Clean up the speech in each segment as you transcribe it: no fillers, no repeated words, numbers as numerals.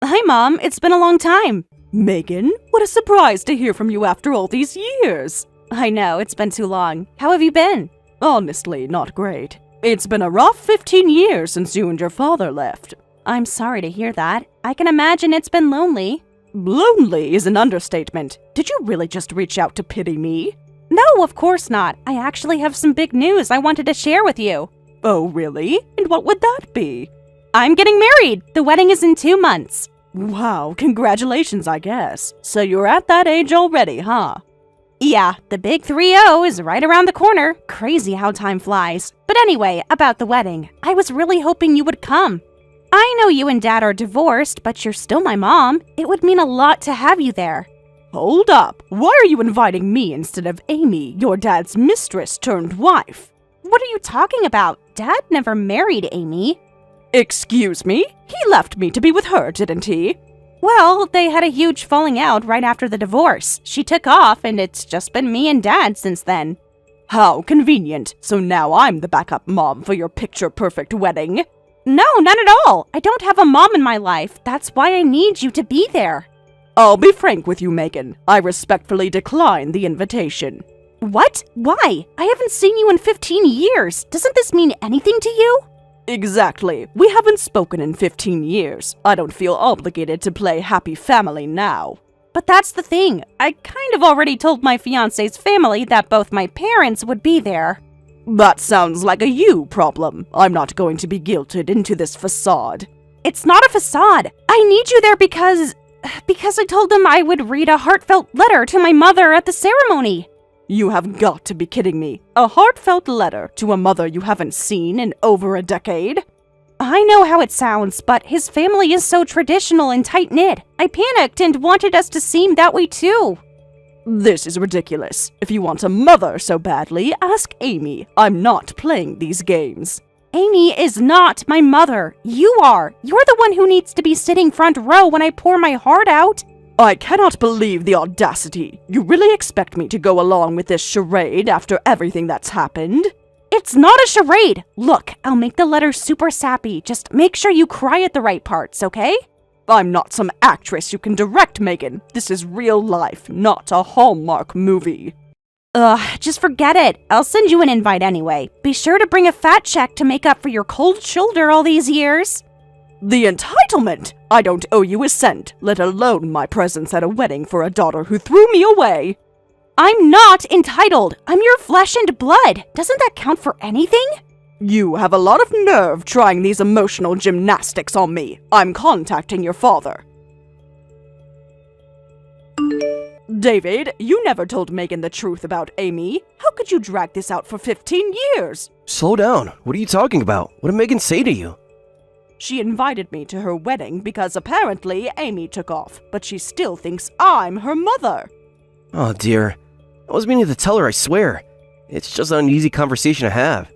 Hi, Mom. It's been a long time. Megan, what a surprise to hear from you after all these years. I know, it's been too long. How have you been? Honestly, not great. It's been a rough 15 years since you and your father left. I'm sorry to hear that. I can imagine it's been lonely. Lonely is an understatement. Did you really just reach out to pity me? No, of course not. I actually have some big news I wanted to share with you. Oh, really? And what would that be? I'm getting married! The wedding is in 2 months. Wow, congratulations, I guess. So you're at that age already, huh? Yeah, the big 3-0 is right around the corner. Crazy how time flies. But anyway, about the wedding, I was really hoping you would come. I know you and Dad are divorced, but you're still my mom. It would mean a lot to have you there. Hold up. Why are you inviting me instead of Amy, your dad's mistress turned wife? What are you talking about? Dad never married Amy. Excuse me? He left me to be with her, didn't he? Well, they had a huge falling out right after the divorce. She took off, and it's just been me and Dad since then. How convenient. So now I'm the backup mom for your picture-perfect wedding. No, not at all. I don't have a mom in my life. That's why I need you to be there. I'll be frank with you, Megan. I respectfully decline the invitation. What? Why? I haven't seen you in 15 years. Doesn't this mean anything to you? Exactly. We haven't spoken in 15 years. I don't feel obligated to play happy family now. But that's the thing. I kind of already told my fiancé's family that both my parents would be there. That sounds like a you problem. I'm not going to be guilted into this facade. It's not a facade. I need you there because I told them I would read a heartfelt letter to my mother at the ceremony. You have got to be kidding me. A heartfelt letter to a mother you haven't seen in over a decade? I know how it sounds, but his family is so traditional and tight-knit. I panicked and wanted us to seem that way too. This is ridiculous. If you want a mother so badly, ask Amy. I'm not playing these games. Amy is not my mother. You are. You're the one who needs to be sitting front row when I pour my heart out. I cannot believe the audacity. You really expect me to go along with this charade after everything that's happened? It's not a charade. Look, I'll make the letter super sappy. Just make sure you cry at the right parts, okay? I'm not some actress you can direct, Megan. This is real life, not a Hallmark movie. Just forget it. I'll send you an invite anyway. Be sure to bring a fat check to make up for your cold shoulder all these years. The entitlement! I don't owe you a cent, let alone my presence at a wedding for a daughter who threw me away. I'm not entitled. I'm your flesh and blood. Doesn't that count for anything? You have a lot of nerve trying these emotional gymnastics on me. I'm contacting your father. David, you never told Megan the truth about Amy. How could you drag this out for 15 years? Slow down. What are you talking about? What did Megan say to you? She invited me to her wedding because apparently Amy took off, but she still thinks I'm her mother. Oh dear. I was meaning to tell her, I swear. It's just an uneasy conversation to have.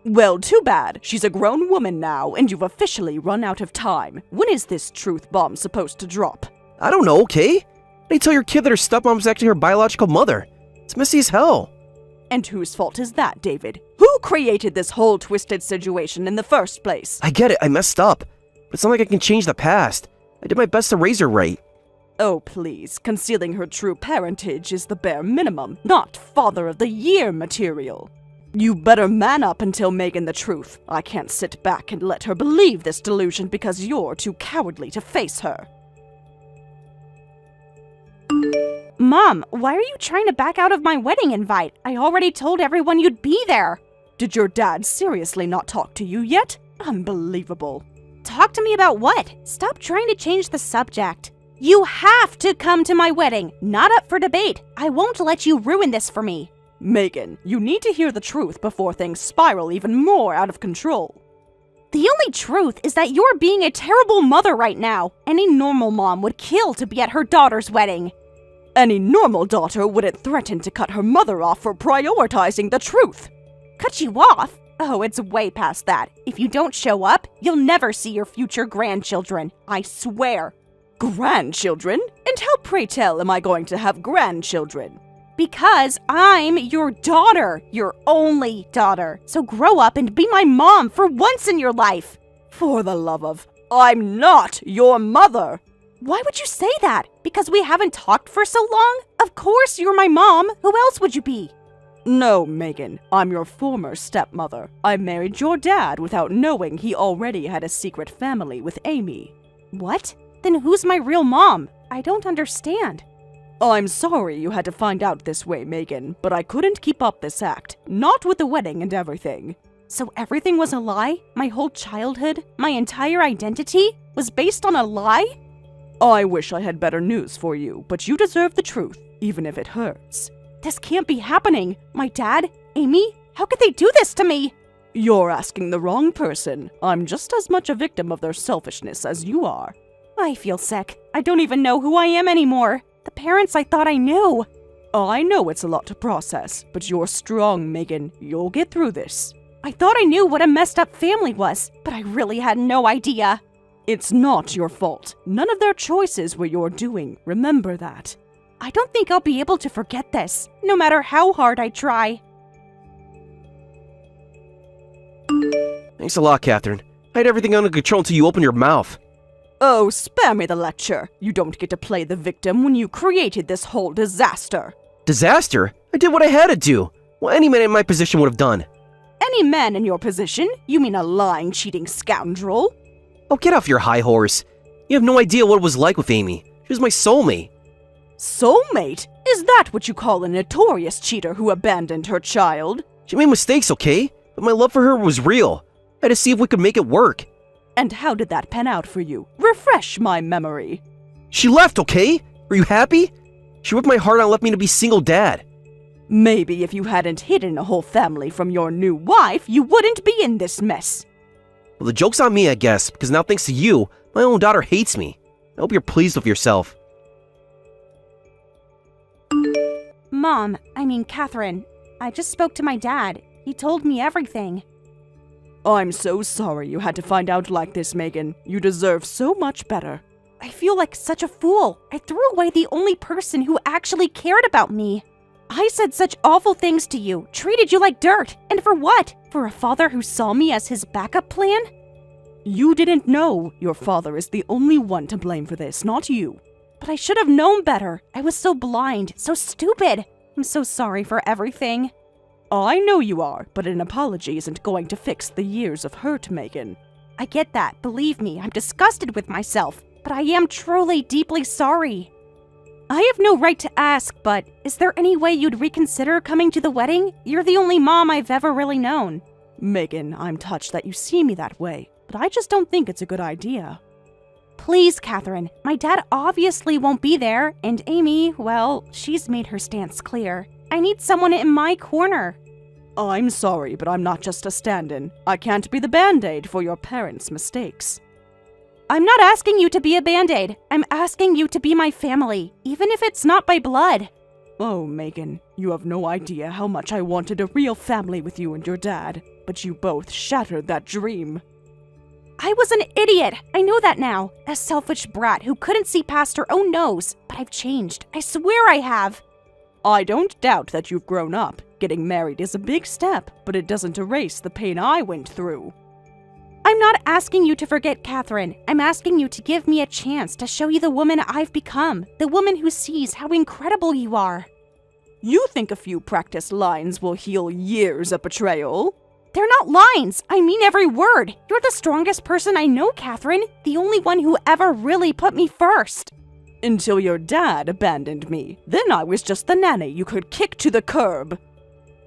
Well, too bad. She's a grown woman now, and you've officially run out of time. When is this truth bomb supposed to drop? I don't know, okay? How do you tell your kid that her stepmom's actually her biological mother? It's messy as hell. And whose fault is that, David? Who created this whole twisted situation in the first place? I get it, I messed up. But it's not like I can change the past. I did my best to raise her right. Oh, please. Concealing her true parentage is the bare minimum, not Father of the Year material. You better man up and tell Megan the truth. I can't sit back and let her believe this delusion because you're too cowardly to face her. Mom, why are you trying to back out of my wedding invite? I already told everyone you'd be there. Did your dad seriously not talk to you yet? Unbelievable. Talk to me about what? Stop trying to change the subject. You have to come to my wedding. Not up for debate. I won't let you ruin this for me. Megan, you need to hear the truth before things spiral even more out of control. The only truth is that you're being a terrible mother right now. Any normal mom would kill to be at her daughter's wedding. Any normal daughter wouldn't threaten to cut her mother off for prioritizing the truth. Cut you off? Oh, it's way past that. If you don't show up, you'll never see your future grandchildren. I swear. Grandchildren? And how, pray tell, am I going to have grandchildren? Because I'm your daughter, your only daughter. So grow up and be my mom for once in your life. For the love of... I'm not your mother! Why would you say that? Because we haven't talked for so long? Of course you're my mom. Who else would you be? No, Megan. I'm your former stepmother. I married your dad without knowing he already had a secret family with Amy. What? Then who's my real mom? I don't understand. I'm sorry you had to find out this way, Megan, but I couldn't keep up this act. Not with the wedding and everything. So everything was a lie? My whole childhood, my entire identity, was based on a lie? I wish I had better news for you, but you deserve the truth, even if it hurts. This can't be happening. My dad? Amy? How could they do this to me? You're asking the wrong person. I'm just as much a victim of their selfishness as you are. I feel sick. I don't even know who I am anymore. The parents I thought I knew. I know it's a lot to process, but you're strong, Megan. You'll get through this. I thought I knew what a messed up family was, but I really had no idea. It's not your fault. None of their choices were your doing. Remember that. I don't think I'll be able to forget this, no matter how hard I try. Thanks a lot, Catherine. I had everything under control until you opened your mouth. Oh, spare me the lecture. You don't get to play the victim when you created this whole disaster. Disaster? I did what I had to do. What any man in my position would have done. Any man in your position? You mean a lying, cheating scoundrel? Oh, get off your high horse. You have no idea what it was like with Amy. She was my soulmate. Soulmate? Is that what you call a notorious cheater who abandoned her child? She made mistakes, okay? But my love for her was real. I had to see if we could make it work. And how did that pan out for you? Refresh my memory. She left, okay? Were you happy? She ripped my heart out and left me to be single dad. Maybe if you hadn't hidden a whole family from your new wife, you wouldn't be in this mess. Well, the joke's on me, I guess, because now thanks to you, my own daughter hates me. I hope you're pleased with yourself. Catherine, I just spoke to my dad. He told me everything. I'm so sorry you had to find out like this, Megan. You deserve so much better. I feel like such a fool. I threw away the only person who actually cared about me. I said such awful things to you, treated you like dirt. And for what? For a father who saw me as his backup plan? You didn't know. Your father is the only one to blame for this, not you. But I should have known better. I was so blind, so stupid. I'm so sorry for everything. I know you are, but an apology isn't going to fix the years of hurt, Megan. I get that. Believe me, I'm disgusted with myself. But I am truly, deeply sorry. I have no right to ask, but is there any way you'd reconsider coming to the wedding? You're the only mom I've ever really known. Megan, I'm touched that you see me that way, but I just don't think it's a good idea. Please, Catherine. My dad obviously won't be there, and Amy, well, she's made her stance clear. I need someone in my corner. I'm sorry, but I'm not just a stand-in. I can't be the Band-Aid for your parents' mistakes. I'm not asking you to be a Band-Aid. I'm asking you to be my family, even if it's not by blood. Oh, Megan, you have no idea how much I wanted a real family with you and your dad, but you both shattered that dream. I was an idiot. I know that now. A selfish brat who couldn't see past her own nose. But I've changed. I swear I have. I don't doubt that you've grown up. Getting married is a big step, but it doesn't erase the pain I went through. I'm not asking you to forget Catherine. I'm asking you to give me a chance to show you the woman I've become. The woman who sees how incredible you are. You think a few practice lines will heal years of betrayal? They're not lines. I mean every word. You're the strongest person I know, Catherine. The only one who ever really put me first. Until your dad abandoned me. Then I was just the nanny you could kick to the curb.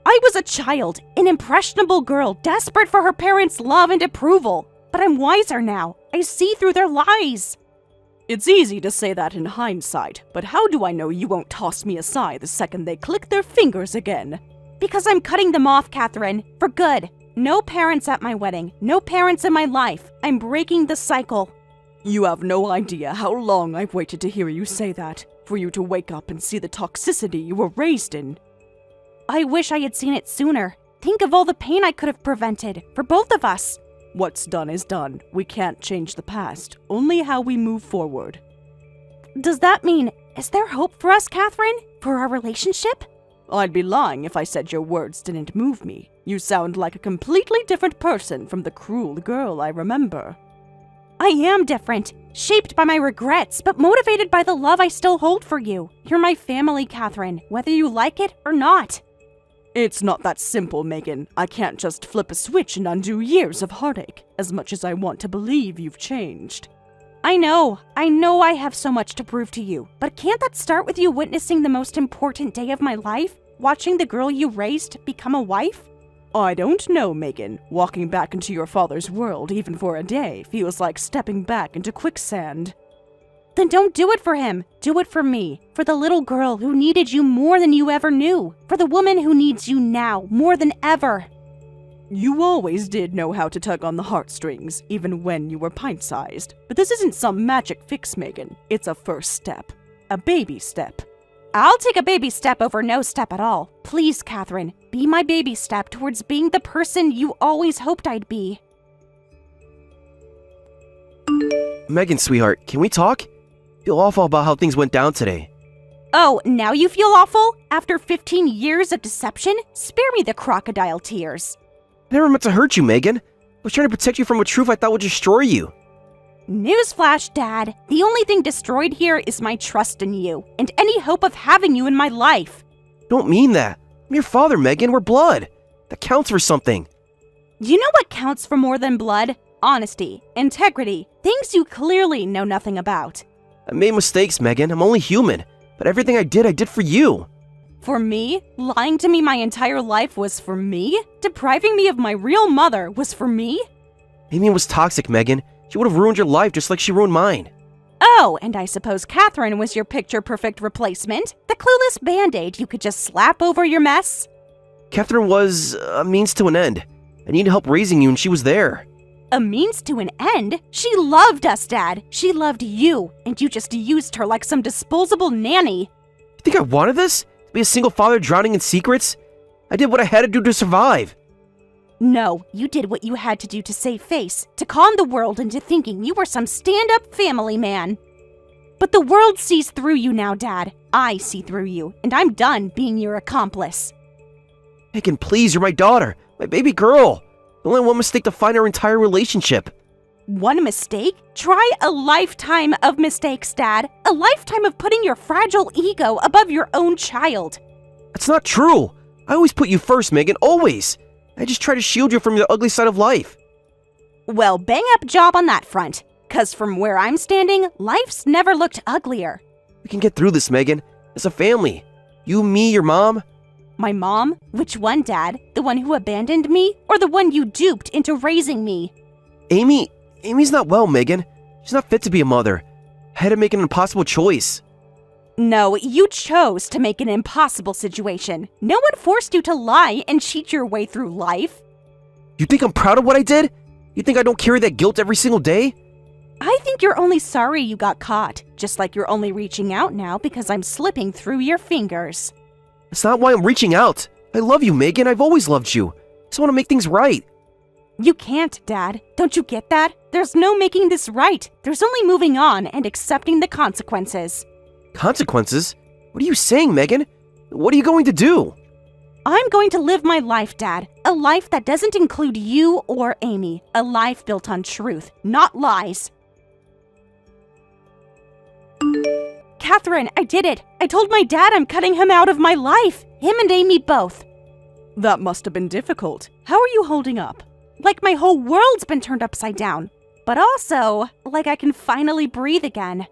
I was a child, an impressionable girl, desperate for her parents' love and approval. But I'm wiser now. I see through their lies. It's easy to say that in hindsight, but how do I know you won't toss me aside the second they click their fingers again? Because I'm cutting them off, Catherine, for good. No parents at my wedding, no parents in my life. I'm breaking the cycle. You have no idea how long I've waited to hear you say that, for you to wake up and see the toxicity you were raised in. I wish I had seen it sooner. Think of all the pain I could have prevented, for both of us. What's done is done. We can't change the past, only how we move forward. Does that mean, is there hope for us, Catherine? For our relationship? I'd be lying if I said your words didn't move me. You sound like a completely different person from the cruel girl I remember. I am different, shaped by my regrets, but motivated by the love I still hold for you. You're my family, Catherine, whether you like it or not. It's not that simple, Megan. I can't just flip a switch and undo years of heartache, as much as I want to believe you've changed. I know I have so much to prove to you, but can't that start with you witnessing the most important day of my life? Watching the girl you raised become a wife? I don't know, Megan. Walking back into your father's world, even for a day, feels like stepping back into quicksand. Then don't do it for him. Do it for me. For the little girl who needed you more than you ever knew. For the woman who needs you now more than ever. You always did know how to tug on the heartstrings, even when you were pint-sized. But this isn't some magic fix, Megan. It's a first step. A baby step. I'll take a baby step over no step at all. Please, Catherine, be my baby step towards being the person you always hoped I'd be. Megan, sweetheart, can we talk? I feel awful about how things went down today. Oh, now you feel awful? After 15 years of deception? Spare me the crocodile tears. I never meant to hurt you, Megan. I was trying to protect you from a truth I thought would destroy you. Newsflash, Dad. The only thing destroyed here is my trust in you, and any hope of having you in my life. Don't mean that. I'm your father, Megan. We're blood. That counts for something. You know what counts for more than blood? Honesty, integrity, things you clearly know nothing about. I made mistakes, Megan. I'm only human. But everything I did for you. For me? Lying to me my entire life was for me? Depriving me of my real mother was for me? Amy was toxic, Megan. She would have ruined your life just like she ruined mine. Oh, and I suppose Catherine was your picture-perfect replacement? The clueless band-aid you could just slap over your mess? Catherine was a means to an end. I needed help raising you and she was there. A means to an end? She loved us, Dad. She loved you, and you just used her like some disposable nanny. You think I wanted this? To be a single father drowning in secrets? I did what I had to do to survive. No, you did what you had to do to save face, to con the world into thinking you were some stand-up family man. But the world sees through you now, Dad. I see through you, and I'm done being your accomplice. Megan, please, you're my daughter. My baby girl. Don't let one mistake define our entire relationship. One mistake? Try a lifetime of mistakes, Dad. A lifetime of putting your fragile ego above your own child. That's not true. I always put you first, Megan, always. I just try to shield you from the ugly side of life. Well, bang up job on that front. 'Cause from where I'm standing, life's never looked uglier. We can get through this, Megan. As a family. You, me, your mom. My mom? Which one, Dad? The one who abandoned me? Or the one you duped into raising me? Amy's not well, Megan. She's not fit to be a mother. I had to make an impossible choice. No, you chose to make an impossible situation. No one forced you to lie and cheat your way through life. You think I'm proud of what I did? You think I don't carry that guilt every single day? I think you're only sorry you got caught, just like you're only reaching out now because I'm slipping through your fingers. That's not why I'm reaching out. I love you, Megan. I've always loved you. I just want to make things right. You can't, Dad. Don't you get that? There's no making this right. There's only moving on and accepting the consequences. Consequences? What are you saying, Megan? What are you going to do? I'm going to live my life, Dad. A life that doesn't include you or Amy. A life built on truth, not lies. Catherine, I did it. I told my dad I'm cutting him out of my life. Him and Amy both. That must have been difficult. How are you holding up? Like my whole world's been turned upside down. But also, like I can finally breathe again.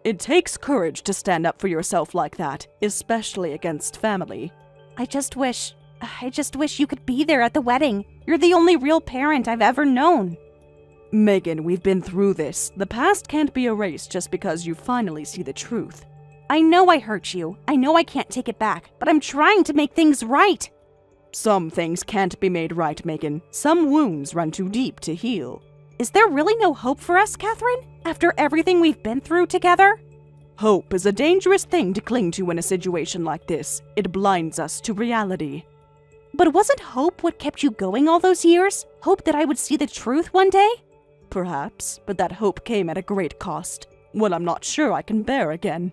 It takes courage to stand up for yourself like that, especially against family. I just wish you could be there at the wedding. You're the only real parent I've ever known. Megan, we've been through this. The past can't be erased just because you finally see the truth. I know I hurt you. I know I can't take it back, but I'm trying to make things right. Some things can't be made right, Megan. Some wounds run too deep to heal. Is there really no hope for us, Catherine? After everything we've been through together? Hope is a dangerous thing to cling to in a situation like this. It blinds us to reality. But wasn't hope what kept you going all those years? Hope that I would see the truth one day? Perhaps, but that hope came at a great cost. One I'm not sure I can bear again.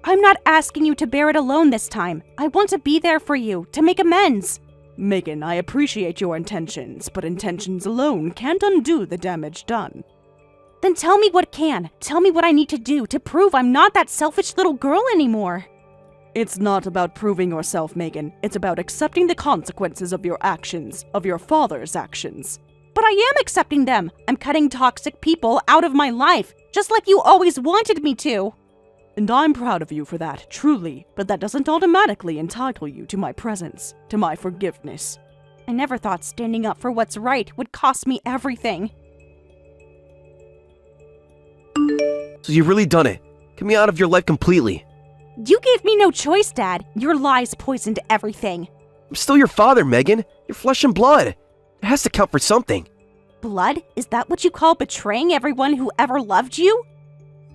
I'm not asking you to bear it alone this time. I want to be there for you, to make amends. Megan, I appreciate your intentions, but intentions alone can't undo the damage done. Then tell me what can. Tell me what I need to do to prove I'm not that selfish little girl anymore. It's not about proving yourself, Megan. It's about accepting the consequences of your actions, of your father's actions. But I am accepting them. I'm cutting toxic people out of my life, just like you always wanted me to. And I'm proud of you for that, truly, but that doesn't automatically entitle you to my presence, to my forgiveness. I never thought standing up for what's right would cost me everything. So you've really done it. Get me out of your life completely. You gave me no choice, Dad. Your lies poisoned everything. I'm still your father, Megan. You're flesh and blood. It has to count for something. Blood? Is that what you call betraying everyone who ever loved you?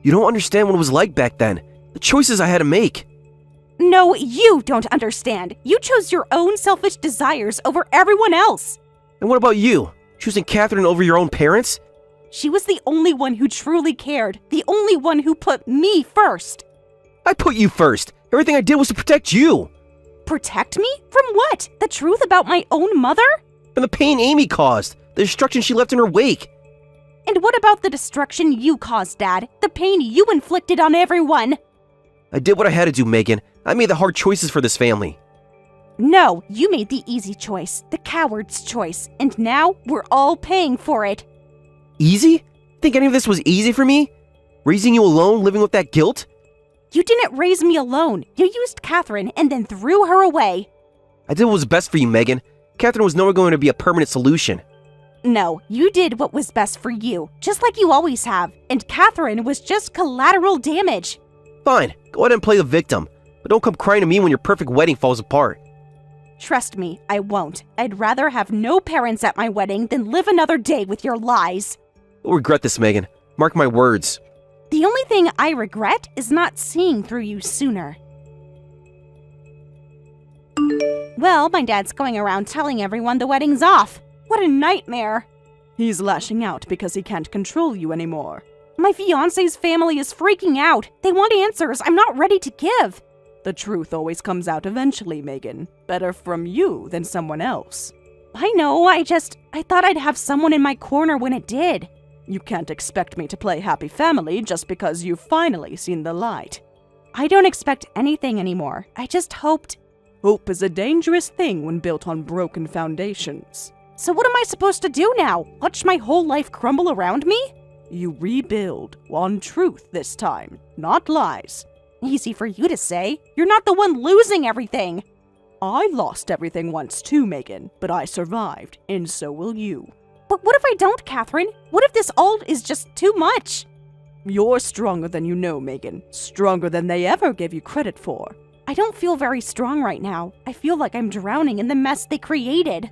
You don't understand what it was like back then. The choices I had to make. No, you don't understand. You chose your own selfish desires over everyone else. And what about you? Choosing Catherine over your own parents? She was the only one who truly cared. The only one who put me first. I put you first. Everything I did was to protect you. Protect me? From what? The truth about my own mother? From the pain Amy caused. The destruction she left in her wake. And what about the destruction you caused, Dad? The pain you inflicted on everyone? I did what I had to do, Megan. I made the hard choices for this family. No, you made the easy choice, the coward's choice, and now we're all paying for it. Easy? Think any of this was easy for me? Raising you alone, living with that guilt? You didn't raise me alone. You used Catherine and then threw her away. I did what was best for you, Megan. Catherine was never going to be a permanent solution. No, you did what was best for you, just like you always have, and Catherine was just collateral damage. Fine, go ahead and play the victim, but don't come crying to me when your perfect wedding falls apart. Trust me, I won't. I'd rather have no parents at my wedding than live another day with your lies. You'll regret this, Megan. Mark my words. The only thing I regret is not seeing through you sooner. Well, my dad's going around telling everyone the wedding's off. What a nightmare. He's lashing out because he can't control you anymore. My fiancé's family is freaking out. They want answers I'm not ready to give. The truth always comes out eventually, Megan. Better from you than someone else. I know, I thought I'd have someone in my corner when it did. You can't expect me to play happy family just because you've finally seen the light. I don't expect anything anymore. I just hoped. Hope is a dangerous thing when built on broken foundations. So what am I supposed to do now? Watch my whole life crumble around me? You rebuild on truth this time, not lies. Easy for you to say. You're not the one losing everything. I lost everything once too, Megan, but I survived, and so will you. But what if I don't, Catherine? What if this all is just too much? You're stronger than you know, Megan. Stronger than they ever gave you credit for. I don't feel very strong right now. I feel like I'm drowning in the mess they created.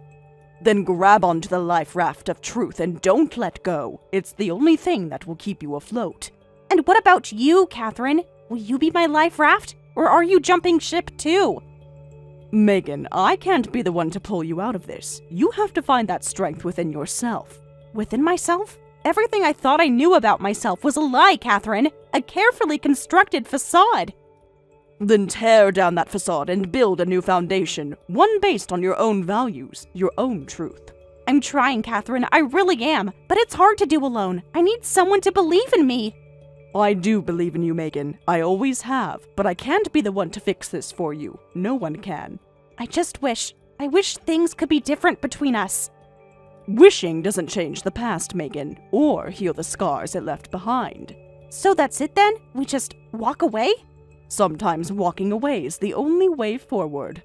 Then grab onto the life raft of truth and don't let go. It's the only thing that will keep you afloat. And what about you, Catherine? Will you be my life raft? Or are you jumping ship too? Megan, I can't be the one to pull you out of this. You have to find that strength within yourself. Within myself? Everything I thought I knew about myself was a lie, Catherine. A carefully constructed facade. Then tear down that facade and build a new foundation, one based on your own values, your own truth. I'm trying, Catherine, I really am, but it's hard to do alone. I need someone to believe in me. I do believe in you, Megan. I always have, but I can't be the one to fix this for you. No one can. I wish things could be different between us. Wishing doesn't change the past, Megan, or heal the scars it left behind. So that's it then? We just walk away? Sometimes walking away is the only way forward.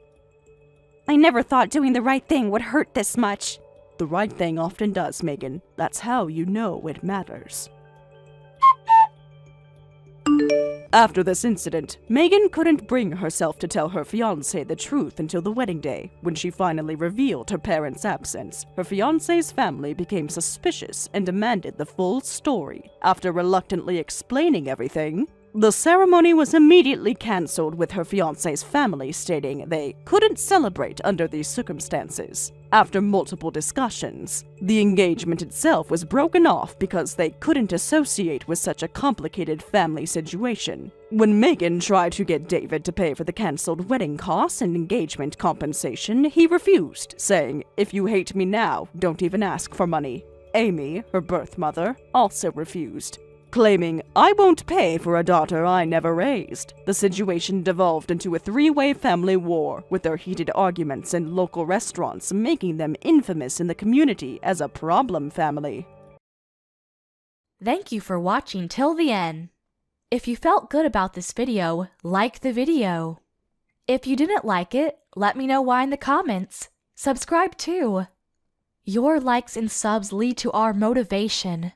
I never thought doing the right thing would hurt this much. The right thing often does, Megan. That's how you know it matters. After this incident, Megan couldn't bring herself to tell her fiancé the truth until the wedding day. When she finally revealed her parents' absence, her fiancé's family became suspicious and demanded the full story. After reluctantly explaining everything, the ceremony was immediately cancelled, with her fiancé's family stating they couldn't celebrate under these circumstances. After multiple discussions, the engagement itself was broken off because they couldn't associate with such a complicated family situation. When Megan tried to get David to pay for the cancelled wedding costs and engagement compensation, he refused, saying, "If you hate me now, don't even ask for money." Amy, her birth mother, also refused, claiming, "I won't pay for a daughter I never raised." The situation devolved into a three-way family war, with their heated arguments in local restaurants making them infamous in the community as a problem family. Thank you for watching till the end. If you felt good about this video, like the video. If you didn't like it, let me know why in the comments. Subscribe too. Your likes and subs lead to our motivation.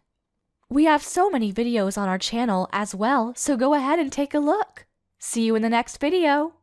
We have so many videos on our channel as well, so go ahead and take a look. See you in the next video.